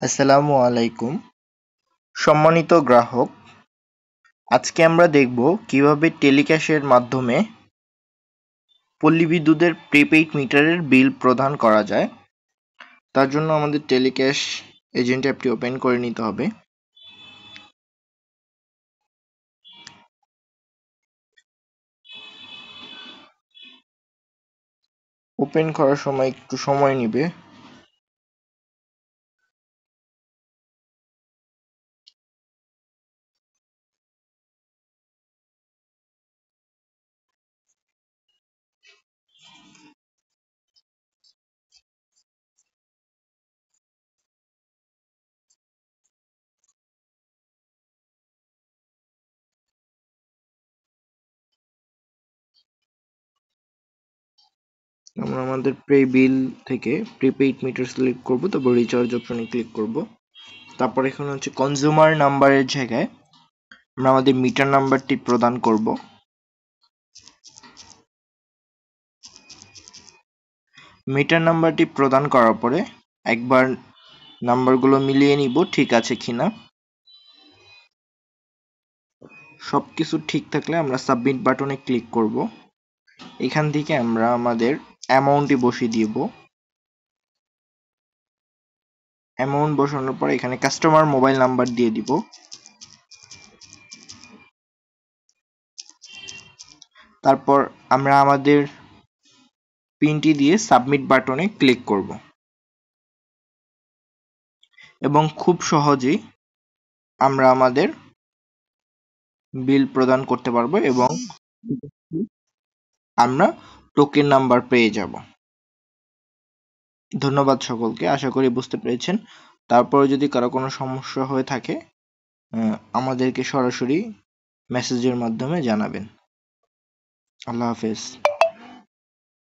আসসালামু আলাইকুম সম্মানিত গ্রাহক, আজকে আমরা দেখব কিভাবে টেলিক্যাশের মাধ্যমে পল্লী বিদ্যুতের প্রিপেইড মিটারের বিল প্রদান করা যায়। তার জন্য আমাদের টেলিক্যাশ এজেন্ট অ্যাপটি ওপেন করে নিতে হবে। ওপেন করার সময় একটু সময় নেবে। আমরা আমাদের পে বিল থেকে প্রিপেইড মিটার সিলেক্ট করব, তারপর রিচার্জ অপশনে ক্লিক করব। তারপর এখানে হচ্ছে কনজিউমার নাম্বারের জায়গায় আমরা আমাদের মিটার নাম্বারটি প্রদান করব। মিটার নাম্বারটি প্রদান করার পরে একবার নাম্বারগুলো মিলিয়ে নিব ঠিক আছে কিনা। সবকিছু ঠিক থাকলে আমরা সাবমিট বাটনে ক্লিক করব। এখান থেকে আমরা আমাদের অ্যামাউন্টটি বসিয়ে দিব। অ্যামাউন্ট বসানোর পর এখানে কাস্টমার মোবাইল নাম্বার দিয়ে দিব। তারপর আমরা আমাদের পিনটি দিয়ে সাবমিট বাটনে ক্লিক করব এবং খুব সহজেই আমরা আমাদের বিল প্রদান করতে পারবো এবং আমরা টোকেন নাম্বার পেয়ে যাব। ধন্যবাদ সকলকে, আশা করি বুঝতে পেরেছেন। তারপরে যদি কারো কোনো সমস্যা হয়ে থাকে আমাদেরকে সরাসরি মেসেজের মাধ্যমে জানাবেন। আল্লাহ হাফেজ।